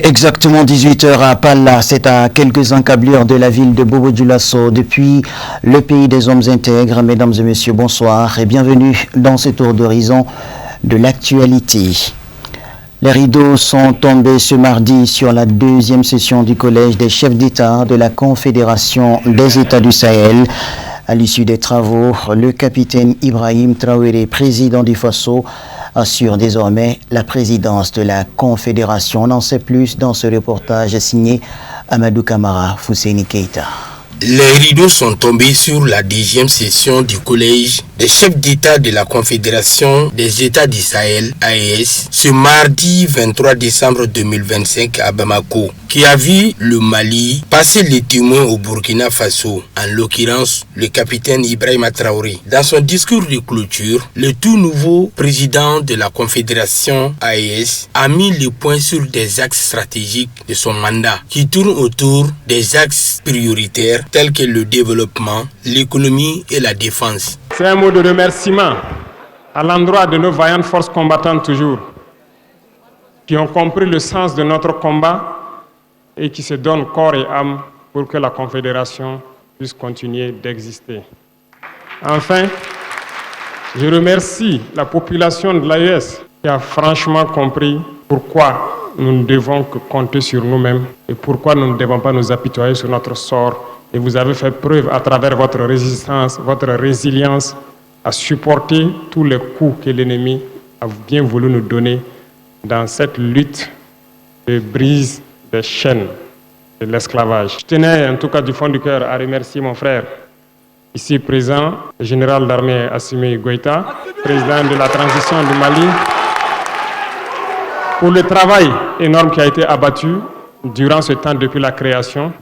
Exactement 18 heures à Palla, c'est à quelques encablures de la ville de Bobo-Dioulasso depuis le pays des hommes intègres. Mesdames et messieurs, bonsoir et bienvenue dans ce tour d'horizon de l'actualité. Les rideaux sont tombés ce mardi sur la deuxième session du Collège des chefs d'État de la Confédération des États du Sahel. À l'issue des travaux, le capitaine Ibrahim Traoré, président du Faso, assure désormais la présidence de la Confédération. On en sait plus dans ce reportage signé Amadou Kamara Fousseini Keita. Les rideaux sont tombés sur la deuxième session du Collège des chefs d'État de la Confédération des États du Sahel, AES, ce mardi 23 décembre 2025 à Bamako, qui a vu le Mali passer les témoins au Burkina Faso, en l'occurrence le capitaine Ibrahim Traoré. Dans son discours de clôture, le tout nouveau président de la Confédération AES a mis le point sur des axes stratégiques de son mandat, qui tournent autour des axes prioritaires tels que le développement, l'économie et la défense. C'est un mot de remerciement à l'endroit de nos vaillantes forces combattantes toujours, qui ont compris le sens de notre combat et qui se donnent corps et âme pour que la Confédération puisse continuer d'exister. Enfin, je remercie la population de l'AES qui a franchement compris pourquoi nous ne devons que compter sur nous-mêmes et pourquoi nous ne devons pas nous apitoyer sur notre sort. Et vous avez fait preuve à travers votre résistance, votre résilience à supporter tous les coups que l'ennemi a bien voulu nous donner dans cette lutte de brise des chaînes de l'esclavage. Je tenais en tout cas du fond du cœur à remercier mon frère ici présent, le général d'armée Assimi Goïta, président de la transition du Mali, pour le travail énorme qui a été abattu durant ce temps depuis la création.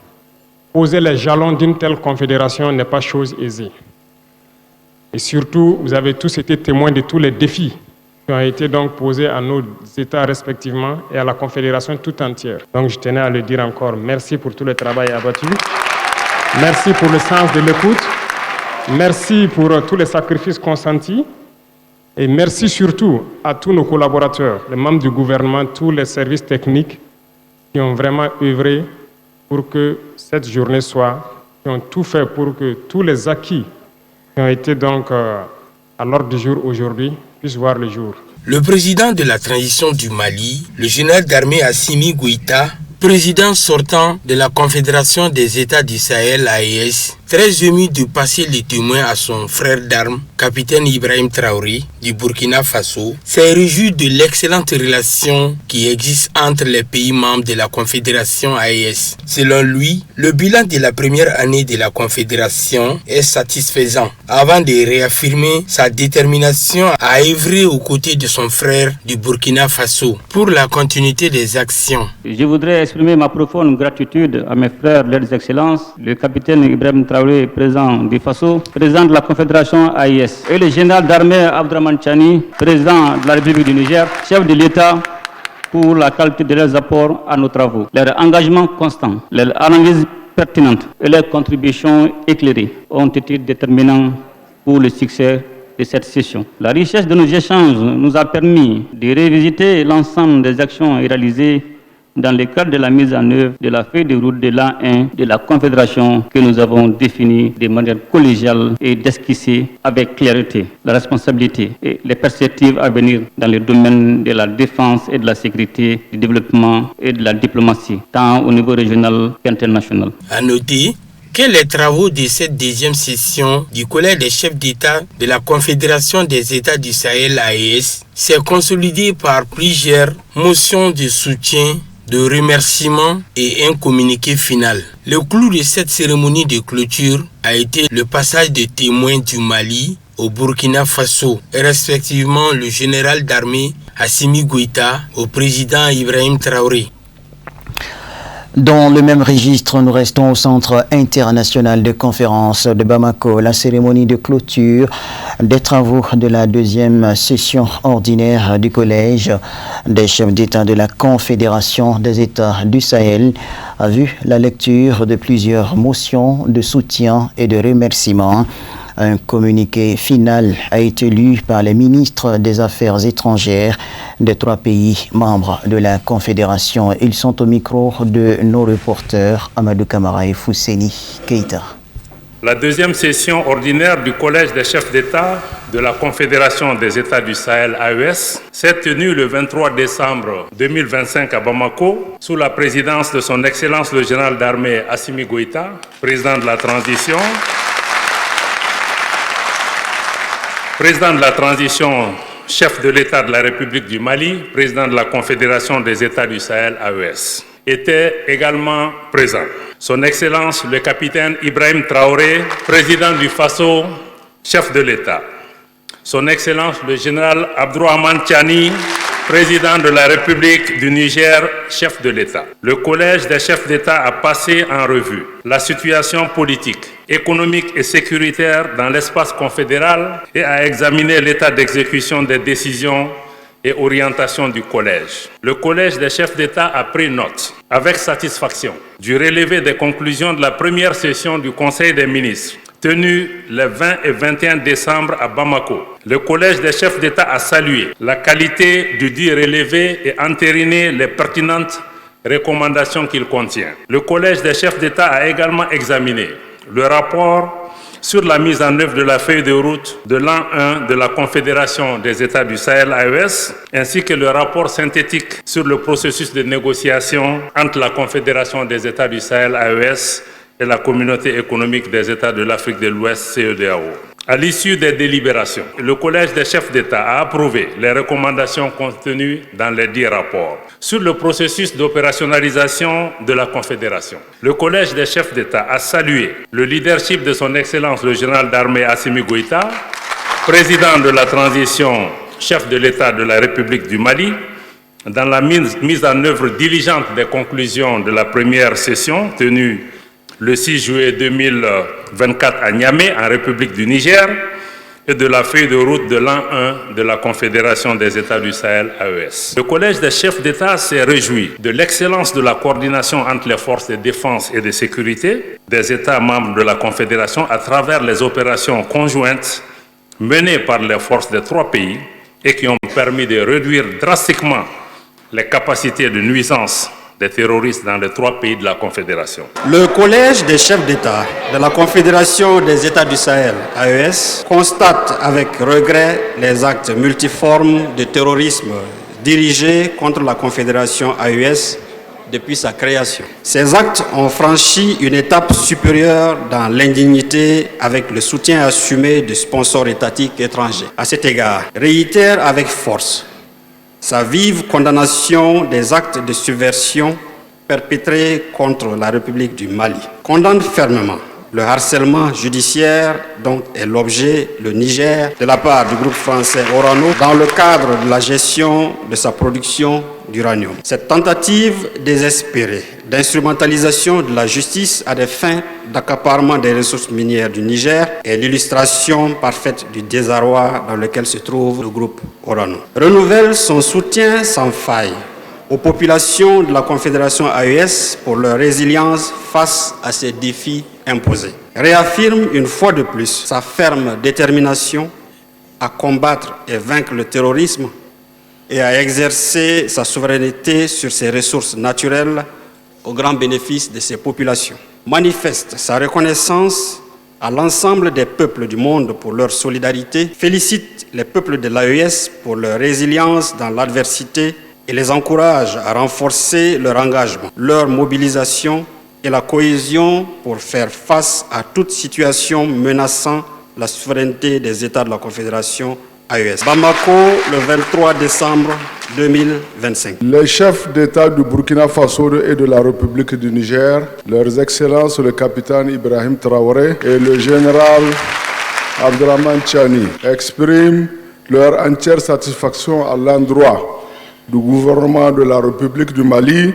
Poser les jalons d'une telle confédération n'est pas chose aisée. Et surtout, vous avez tous été témoins de tous les défis qui ont été donc posés à nos États respectivement et à la confédération tout entière. Donc je tenais à le dire encore, merci pour tout le travail abattu. Merci pour le sens de l'écoute. Merci pour tous les sacrifices consentis. Et merci surtout à tous nos collaborateurs, les membres du gouvernement, tous les services techniques qui ont vraiment œuvré pour que cette journée qui ont tout fait pour que tous les acquis qui ont été donc à l'ordre du jour aujourd'hui puissent voir le jour. Le président de la transition du Mali, le général d'armée Assimi Goïta, président sortant de la Confédération des États du Sahel, AES, très ému de passer les témoins à son frère d'armes, capitaine Ibrahim Traoré, du Burkina Faso, s'est réjoui de l'excellente relation qui existe entre les pays membres de la Confédération AES. Selon lui, le bilan de la première année de la Confédération est satisfaisant, avant de réaffirmer sa détermination à œuvrer aux côtés de son frère du Burkina Faso pour la continuité des actions. Je voudrais exprimer ma profonde gratitude à mes frères, leurs excellences, le capitaine Ibrahim Traoré, président du Faso, président de la Confédération AES, et le général d'armée Abdraman Chani, président de la République du Niger, chef de l'État, pour la qualité de leurs apports à nos travaux. Leur engagement constant, leur analyse pertinente et leurs contributions éclairées ont été déterminants pour le succès de cette session. La richesse de nos échanges nous a permis de revisiter l'ensemble des actions réalisées dans le cadre de la mise en œuvre de la feuille de route de l'an 1 de la Confédération que nous avons définie de manière collégiale et d'esquisser avec clarté la responsabilité et les perspectives à venir dans le domaine de la défense et de la sécurité, du développement et de la diplomatie, tant au niveau régional qu'international. À noter que les travaux de cette deuxième session du Collège des chefs d'État de la Confédération des États du Sahel, AES, s'est consolidé par plusieurs motions de soutien, de remerciements et un communiqué final. Le clou de cette cérémonie de clôture a été le passage de témoins du Mali au Burkina Faso, et respectivement le général d'armée Assimi Goïta au président Ibrahim Traoré. Dans le même registre, nous restons au Centre international de conférences de Bamako. La cérémonie de clôture des travaux de la deuxième session ordinaire du Collège des chefs d'État de la Confédération des États du Sahel a vu la lecture de plusieurs motions de soutien et de remerciement Un communiqué final a été lu par les ministres des Affaires étrangères des 3 pays membres de la Confédération. Ils sont au micro de nos reporters Amadou Kamara et Fousseni Keïta. La deuxième session ordinaire du Collège des chefs d'État de la Confédération des États du Sahel AES s'est tenue le 23 décembre 2025 à Bamako sous la présidence de son Excellence le général d'armée Assimi Goïta, président de la transition, chef de l'État de la République du Mali, président de la Confédération des États du Sahel AES, était également présent. Son Excellence le capitaine Ibrahim Traoré, président du Faso, chef de l'État. Son Excellence le général Abdourahmane Tiani, président de la République du Niger, chef de l'État. Le Collège des chefs d'État a passé en revue la situation politique, économique et sécuritaire dans l'espace confédéral et a examiné l'état d'exécution des décisions et orientations du Collège. Le Collège des chefs d'État a pris note, avec satisfaction, du relevé des conclusions de la première session du Conseil des ministres, tenue les 20 et 21 décembre à Bamako. Le Collège des chefs d'État a salué la qualité du dit relevé et entériné les pertinentes recommandations qu'il contient. Le Collège des chefs d'État a également examiné le rapport sur la mise en œuvre de la feuille de route de l'an 1 de la Confédération des États du Sahel AES, ainsi que le rapport synthétique sur le processus de négociation entre la Confédération des États du Sahel AES et la Communauté économique des États de l'Afrique de l'Ouest CEDEAO. À l'issue des délibérations, le Collège des chefs d'État a approuvé les recommandations contenues dans les 10 rapports. Sur le processus d'opérationnalisation de la Confédération, le Collège des chefs d'État a salué le leadership de son Excellence le général d'armée Assimi Goïta, président de la transition, chef de l'État de la République du Mali, dans la mise en œuvre diligente des conclusions de la première session tenue le 6 juillet 2024 à Niamey, en République du Niger, et de la feuille de route de l'an 1 de la Confédération des États du Sahel AES. Le Collège des chefs d'État s'est réjoui de l'excellence de la coordination entre les forces de défense et de sécurité des États membres de la Confédération à travers les opérations conjointes menées par les forces des 3 pays et qui ont permis de réduire drastiquement les capacités de nuisance des terroristes dans les 3 pays de la Confédération. Le Collège des chefs d'État de la Confédération des États du Sahel, AES, constate avec regret les actes multiformes de terrorisme dirigés contre la Confédération AES depuis sa création. Ces actes ont franchi une étape supérieure dans l'indignité avec le soutien assumé de sponsors étatiques étrangers. À cet égard, réitère avec force sa vive condamnation des actes de subversion perpétrés contre la République du Mali. Condamne fermement le harcèlement judiciaire dont est l'objet le Niger de la part du groupe français Orano dans le cadre de la gestion de sa production d'uranium. Cette tentative désespérée d'instrumentalisation de la justice à des fins d'accaparement des ressources minières du Niger est l'illustration parfaite du désarroi dans lequel se trouve le groupe Orano. Renouvelle son soutien sans faille aux populations de la Confédération AES pour leur résilience face à ces défis imposés. Réaffirme une fois de plus sa ferme détermination à combattre et vaincre le terrorisme et à exercer sa souveraineté sur ses ressources naturelles au grand bénéfice de ses populations. Manifeste sa reconnaissance à l'ensemble des peuples du monde pour leur solidarité, félicite les peuples de l'AES pour leur résilience dans l'adversité et les encourage à renforcer leur engagement, leur mobilisation et la cohésion pour faire face à toute situation menaçant la souveraineté des États de la Confédération AES. Bamako, le 23 décembre 2025. Les chefs d'État du Burkina Faso et de la République du Niger, leurs excellences le capitaine Ibrahim Traoré et le général Abdourahmane Tiani, expriment leur entière satisfaction à l'endroit du gouvernement de la République du Mali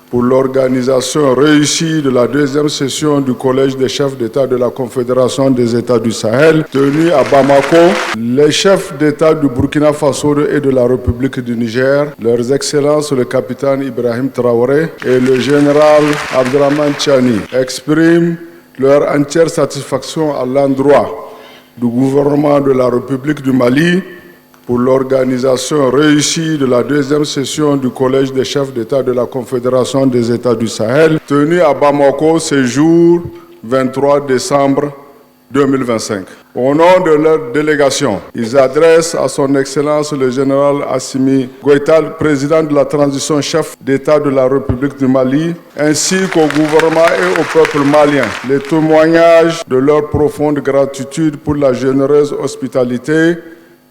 pour l'organisation réussie de la deuxième session du Collège des chefs d'État de la Confédération des États du Sahel, tenue à Bamako. Les chefs d'État du Burkina Faso et de la République du Niger, leurs excellences le capitaine Ibrahim Traoré et le général Abdourahmane Tiani, expriment leur entière satisfaction à l'endroit du gouvernement de la République du Mali pour l'organisation réussie de la deuxième session du Collège des chefs d'État de la Confédération des États du Sahel, tenue à Bamako ce jour 23 décembre 2025. Au nom de leur délégation, ils adressent à son Excellence le général Assimi Goïta, président de la transition chef d'État de la République du Mali, ainsi qu'au gouvernement et au peuple malien, les témoignages de leur profonde gratitude pour la généreuse hospitalité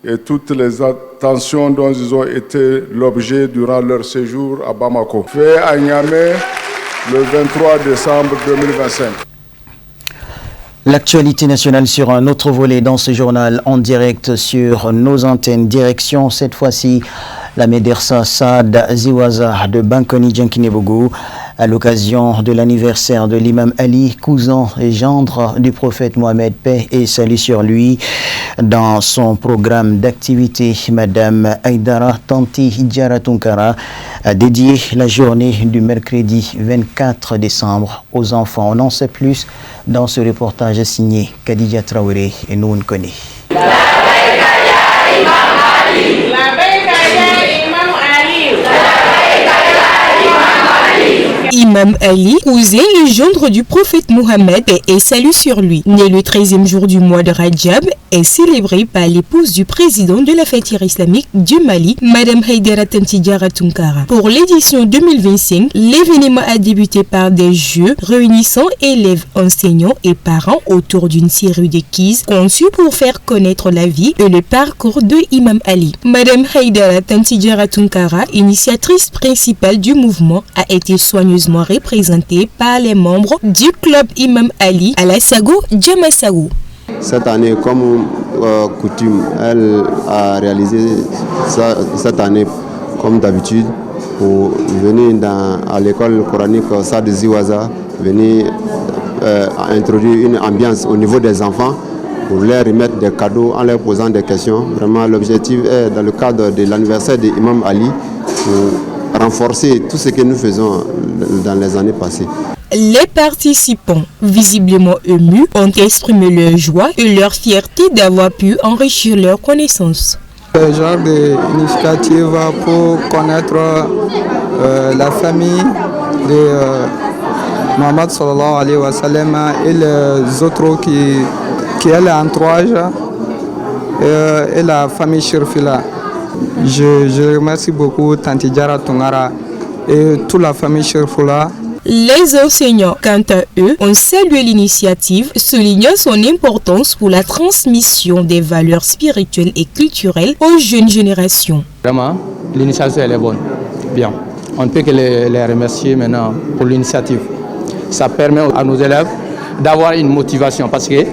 et toutes les attentions dont ils ont été l'objet durant leur séjour à Bamako. Fait à Niamey le 23 décembre 2025. L'actualité nationale sur un autre volet dans ce journal en direct sur nos antennes. Direction cette fois-ci la médersa Saad Ziwaza de Bankoni Djenkinebougou à l'occasion de l'anniversaire de l'imam Ali, cousin et gendre du prophète Mohamed, paix et salut sur lui. Dans son programme d'activité, Madame Aïdara Tanti Hidjara Tunkara a dédié la journée du mercredi 24 décembre aux enfants. On en sait plus dans ce reportage signé Khadija Traoré et Noun Kone. Imam Ali, cousin et gendre du prophète Mohammed, paix et salut sur lui, né le 13e jour du mois de Rajab, est célébré par l'épouse du président de la fête islamique du Mali, Madame Haïdara Tantidjara Tunkara. Pour l'édition 2025, l'événement a débuté par des jeux réunissant élèves, enseignants et parents autour d'une série de quiz conçus pour faire connaître la vie et le parcours de Imam Ali. Madame Haïdara Tantidjara Tunkara, initiatrice principale du mouvement, a été soigneusement représentée par les membres du club Imam Ali à la Sago Djamasago. Cette année, comme coutume, elle a réalisé cette année, comme d'habitude, pour venir à l'école coranique Saad Ziwaza, venir introduire une ambiance au niveau des enfants pour leur remettre des cadeaux en leur posant des questions. Vraiment, l'objectif est, dans le cadre de l'anniversaire d'Imam Ali, pour renforcer tout ce que nous faisons dans les années passées. Les participants, visiblement émus, ont exprimé leur joie et leur fierté d'avoir pu enrichir leurs connaissances. Ce genre d'initiative pour connaître la famille de Mohamed sallallahu alayhi wa sallam et les autres qui est l'entourage et la famille Shirfila. Je remercie beaucoup Tantidjara Tunkara et toute la famille Shirfila. Les enseignants, quant à eux, ont salué l'initiative, soulignant son importance pour la transmission des valeurs spirituelles et culturelles aux jeunes générations. Vraiment, l'initiative elle est bonne. Bien. On ne peut que les remercier maintenant pour l'initiative. Ça permet à nos élèves d'avoir une motivation parce que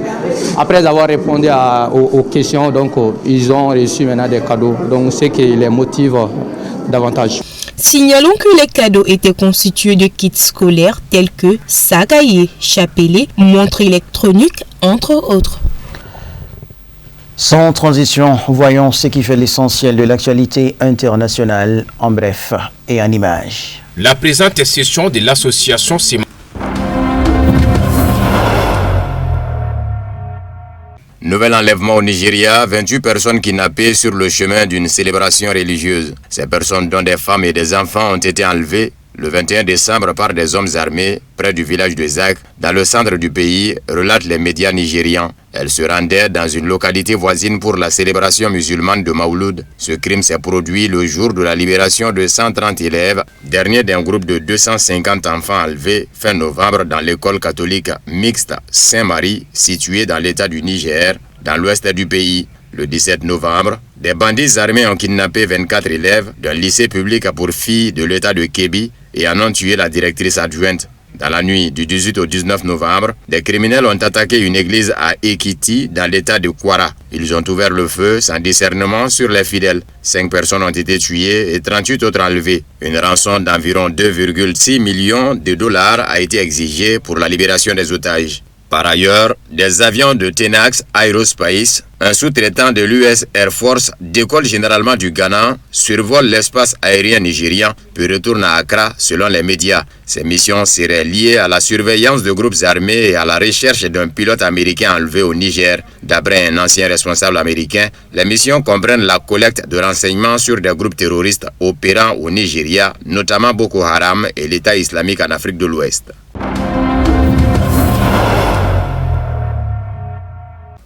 après avoir répondu aux questions, donc ils ont reçu maintenant des cadeaux. Donc c'est qui les motive davantage. Signalons que les cadeaux étaient constitués de kits scolaires tels que sacs à cahiers, chapelets, montres électroniques, entre autres. Sans transition, voyons ce qui fait l'essentiel de l'actualité internationale en bref et en images. La présente session de l'association s'est Nouvel enlèvement au Nigeria, 28 personnes kidnappées sur le chemin d'une célébration religieuse. Ces personnes, dont des femmes et des enfants, ont été enlevées le 21 décembre par des hommes armés près du village de Zak, dans le centre du pays, relatent les médias nigérians. Elles se rendaient dans une localité voisine pour la célébration musulmane de Mauloud. Ce crime s'est produit le jour de la libération de 130 élèves, dernier d'un groupe de 250 enfants enlevés fin novembre dans l'école catholique mixte Saint-Marie, située dans l'état du Niger, dans l'ouest du pays. Le 17 novembre, des bandits armés ont kidnappé 24 élèves d'un lycée public pour filles de l'état de Kebbi et en ont tué la directrice adjointe. Dans la nuit du 18 au 19 novembre, des criminels ont attaqué une église à Ekiti dans l'état de Kwara. Ils ont ouvert le feu sans discernement sur les fidèles. 5 personnes ont été tuées et 38 autres enlevées. Une rançon d'environ 2,6 millions de dollars a été exigée pour la libération des otages. Par ailleurs, des avions de Tenax Aerospace, un sous-traitant de l'US Air Force, décolle généralement du Ghana, survole l'espace aérien nigérian, puis retourne à Accra selon les médias. Ces missions seraient liées à la surveillance de groupes armés et à la recherche d'un pilote américain enlevé au Niger. D'après un ancien responsable américain, les missions comprennent la collecte de renseignements sur des groupes terroristes opérant au Nigeria, notamment Boko Haram et l'État islamique en Afrique de l'Ouest.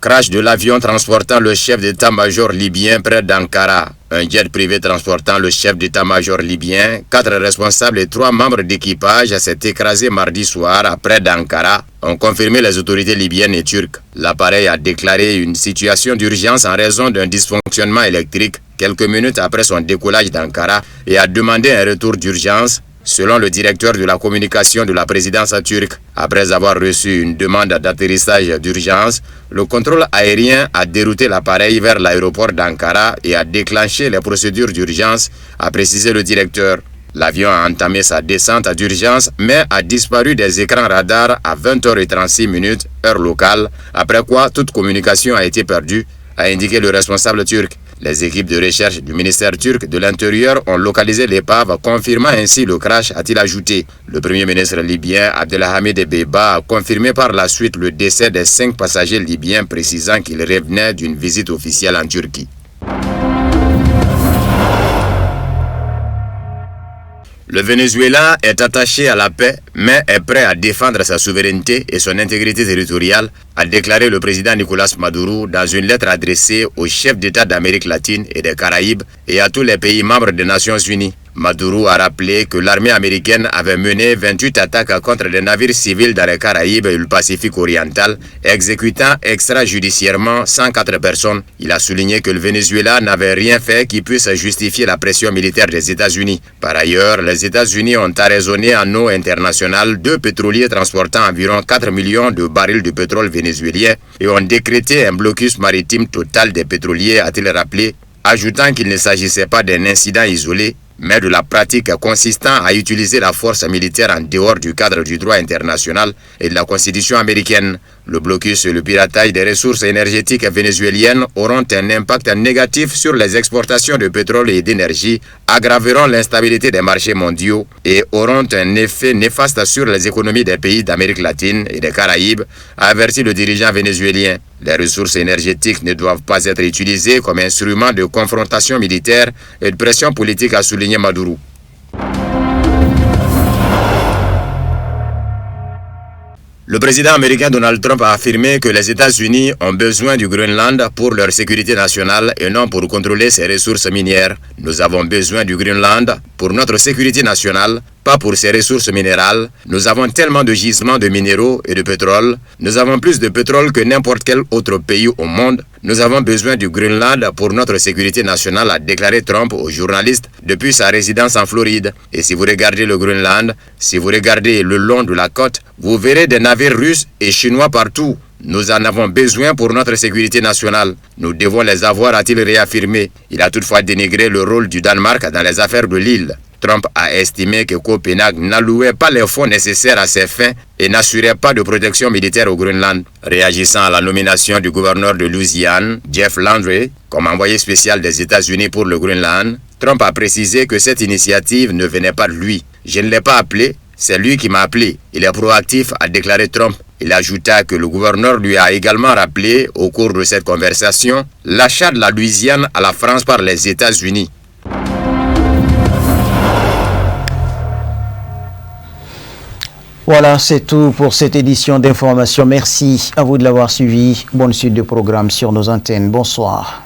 Crash de l'avion transportant le chef d'état-major libyen près d'Ankara. Un jet privé transportant le chef d'état-major libyen, 4 responsables et 3 membres d'équipage s'est écrasé mardi soir près d'Ankara, ont confirmé les autorités libyennes et turques. L'appareil a déclaré une situation d'urgence en raison d'un dysfonctionnement électrique quelques minutes après son décollage d'Ankara et a demandé un retour d'urgence, selon le directeur de la communication de la présidence turque. Après avoir reçu une demande d'atterrissage d'urgence, le contrôle aérien a dérouté l'appareil vers l'aéroport d'Ankara et a déclenché les procédures d'urgence, a précisé le directeur. L'avion a entamé sa descente d'urgence, mais a disparu des écrans radars à 20h36, heure locale, après quoi toute communication a été perdue, a indiqué le responsable turc. Les équipes de recherche du ministère turc de l'Intérieur ont localisé l'épave, confirmant ainsi le crash, a-t-il ajouté. Le premier ministre libyen, Abdelhamid Dbeibah, a confirmé par la suite le décès des 5 passagers libyens, précisant qu'ils revenaient d'une visite officielle en Turquie. Le Venezuela est attaché à la paix, mais est prêt à défendre sa souveraineté et son intégrité territoriale, a déclaré le président Nicolás Maduro dans une lettre adressée aux chefs d'État d'Amérique latine et des Caraïbes et à tous les pays membres des Nations Unies. Maduro a rappelé que l'armée américaine avait mené 28 attaques contre des navires civils dans les Caraïbes et le Pacifique oriental, exécutant extrajudiciairement 104 personnes. Il a souligné que le Venezuela n'avait rien fait qui puisse justifier la pression militaire des États-Unis. Par ailleurs, les États-Unis ont arraisonné en eau internationale 2 pétroliers transportant environ 4 millions de barils de pétrole vénézuélien et ont décrété un blocus maritime total des pétroliers, a-t-il rappelé, ajoutant qu'il ne s'agissait pas d'un incident isolé, mais de la pratique consistant à utiliser la force militaire en dehors du cadre du droit international et de la Constitution américaine. Le blocus et le piratage des ressources énergétiques vénézuéliennes auront un impact négatif sur les exportations de pétrole et d'énergie, aggraveront l'instabilité des marchés mondiaux et auront un effet néfaste sur les économies des pays d'Amérique latine et des Caraïbes, a averti le dirigeant vénézuélien. Les ressources énergétiques ne doivent pas être utilisées comme instrument de confrontation militaire et de pression politique, a souligné Maduro. Le président américain Donald Trump a affirmé que les États-Unis ont besoin du Groenland pour leur sécurité nationale et non pour contrôler ses ressources minières. Nous avons besoin du Groenland pour notre sécurité nationale, pas pour ses ressources minérales. Nous avons tellement de gisements de minéraux et de pétrole. Nous avons plus de pétrole que n'importe quel autre pays au monde. Nous avons besoin du Groenland pour notre sécurité nationale, a déclaré Trump aux journalistes depuis sa résidence en Floride. Et si vous regardez le Groenland, si vous regardez le long de la côte, vous verrez des navires russes et chinois partout. Nous en avons besoin pour notre sécurité nationale. Nous devons les avoir, a-t-il réaffirmé. Il a toutefois dénigré le rôle du Danemark dans les affaires de l'île. Trump a estimé que Copenhague n'allouait pas les fonds nécessaires à ses fins et n'assurait pas de protection militaire au Groenland. Réagissant à la nomination du gouverneur de Louisiane, Jeff Landry, comme envoyé spécial des États-Unis pour le Groenland, Trump a précisé que cette initiative ne venait pas de lui. « Je ne l'ai pas appelé, c'est lui qui m'a appelé. Il est proactif », a déclaré Trump. Il ajouta que le gouverneur lui a également rappelé, au cours de cette conversation, l'achat de la Louisiane à la France par les États-Unis. Voilà, c'est tout pour cette édition d'information. Merci à vous de l'avoir suivi. Bonne suite de programme sur nos antennes. Bonsoir.